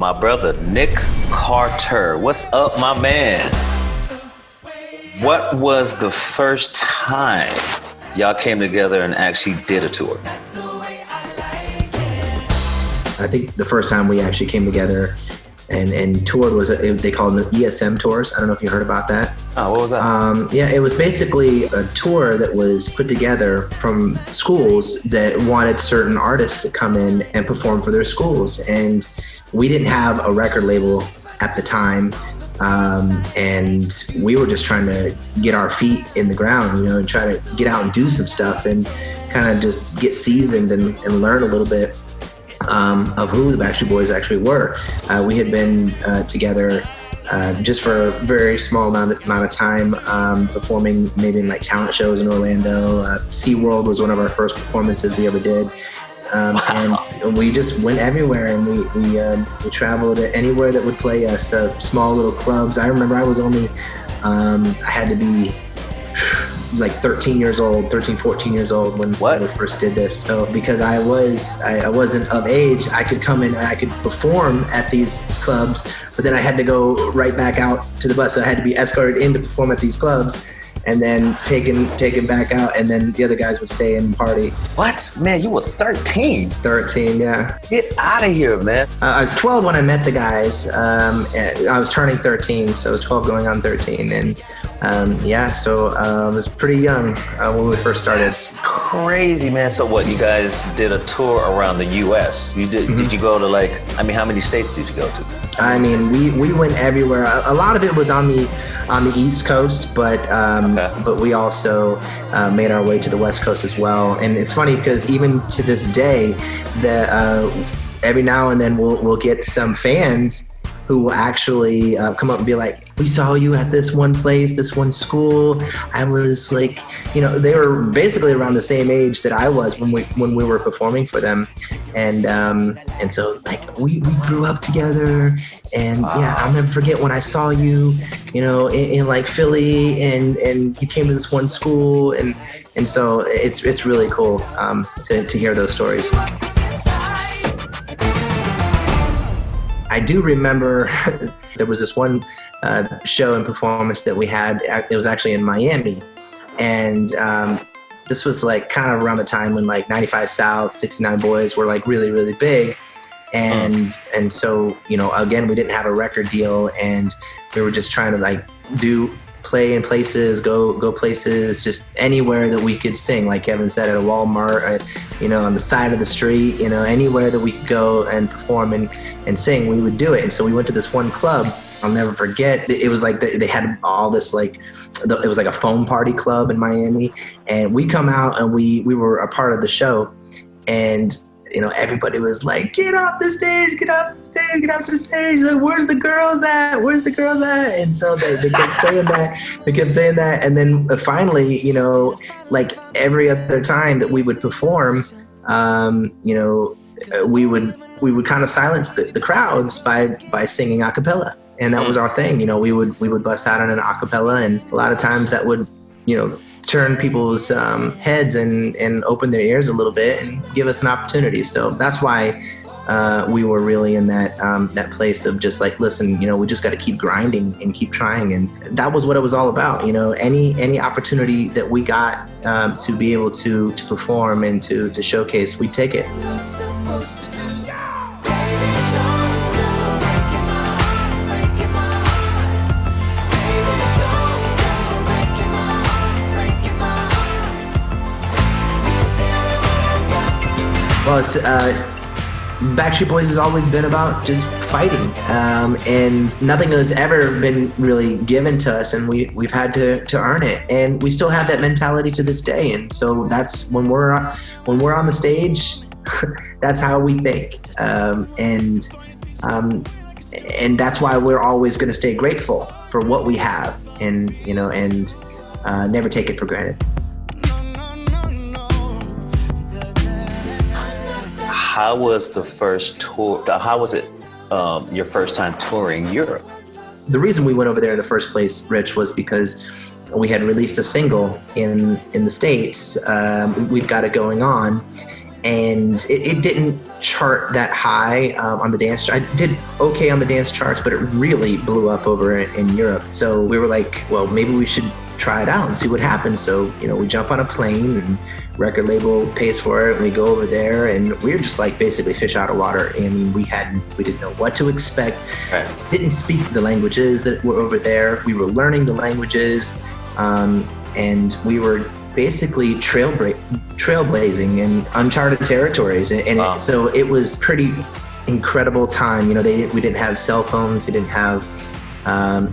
My brother, Nick Carter. What's up, my man? What was the first time y'all came together and actually did a tour? I think the first time we actually came together and toured was, they called them the ESM tours. I don't know if you heard about that. Oh, what was that? Yeah, it was basically a tour that was put together from schools that wanted certain artists to come in and perform for their schools. And we didn't have a record label at the time. And we were just trying to get our feet in the ground, and try to get out and do some stuff and kind of just get seasoned and learn a little bit of who the Backstreet Boys actually were. We had been together just for a very small amount of time, performing maybe in like talent shows in Orlando. SeaWorld was one of our first performances we ever did. And we just went everywhere, and we traveled anywhere that would play us, small little clubs. I remember I was only, I had to be like 13, 14 years old when we first did this. So because I wasn't of age, I could come in and I could perform at these clubs, but then I had to go right back out to the bus. So I had to be escorted in to perform at these clubs, and then taken back out, and then the other guys would stay and party. What? Man, you were 13. 13, yeah. Get out of here, man. I was 12 when I met the guys. I was turning 13, so I was 12 going on 13. And so I was pretty young when we first started. That's crazy, man. So what, you guys did a tour around the U.S.? You did? Mm-hmm. Did you go to how many states did you go to? I mean, we went everywhere. A lot of it was on the East Coast, but we also made our way to the West Coast as well. And it's funny because even to this day, every now and then we'll get some fans who will actually come up and be like, "We saw you at this one place, this one school." I was like, they were basically around the same age that I was when we were performing for them, and so like we grew up together, and yeah, I'll never forget when I saw you, in like Philly, and you came to this one school, and so it's really cool to hear those stories. I do remember there was this one show and performance that we had. It was actually in Miami. And this was like kind of around the time when like 95 South, 69 Boys were like really, really big. And so, again, we didn't have a record deal, and we were just trying to like play in places, go places, just anywhere that we could sing, like Kevin said, at a Walmart, on the side of the street, anywhere that we could go and perform and sing, we would do it. And so we went to this one club. I'll never forget. It was like they had all this it was like a foam party club in Miami, and we come out and we were a part of the show, and everybody was like, "Get off the stage, get off the stage, get off the stage. Like, where's the girls at? Where's the girls at?" And so they kept saying that. They kept saying that. And then finally, like every other time that we would perform, we would kind of silence the crowds by singing a cappella. And that was our thing. We would bust out on an a cappella, and a lot of times that would, turn people's heads and open their ears a little bit and give us an opportunity. So that's why we were really in that place of just like, listen, we just got to keep grinding and keep trying. And that was what it was all about. Any opportunity that we got to be able to perform and to showcase, we take it. Well, it's Backstreet Boys has always been about just fighting, and nothing has ever been really given to us, and we've had to earn it, and we still have that mentality to this day. And so that's when we're on the stage, that's how we think, and that's why we're always going to stay grateful for what we have, and never take it for granted. How was the first tour? How was it your first time touring Europe? The reason we went over there in the first place, Rich, was because we had released a single in the States. We've Got It Going On, and it didn't chart that high on the dance. I did okay on the dance charts, but it really blew up over in Europe. So we were like, well, maybe we should try it out and see what happens. So, we jump on a plane and record label pays for it. And we go over there and we were just like basically fish out of water. I mean, we didn't know what to expect. Right. Didn't speak the languages that were over there. We were learning the languages, and we were basically trailblazing in uncharted territories. And Wow. so it was pretty incredible time. We didn't have cell phones. We didn't have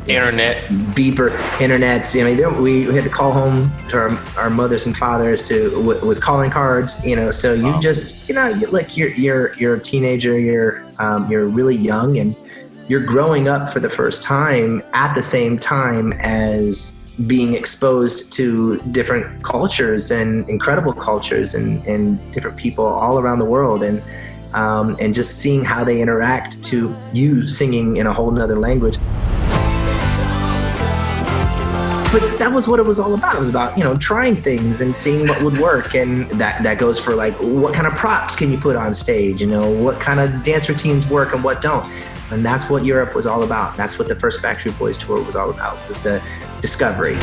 Internet. beeper internets. We had to call home to our mothers and fathers with calling cards. So you Wow. just like you're a teenager. You're really young and you're growing up for the first time at the same time as being exposed to different cultures and incredible cultures and different people all around the world, and just seeing how they interact to you singing in a whole nother language. But that was what it was all about. It was about, trying things and seeing what would work. And that goes for like, what kind of props can you put on stage? What kind of dance routines work and what don't? And that's what Europe was all about. That's what the first Backstreet Boys tour was all about, was a discovery.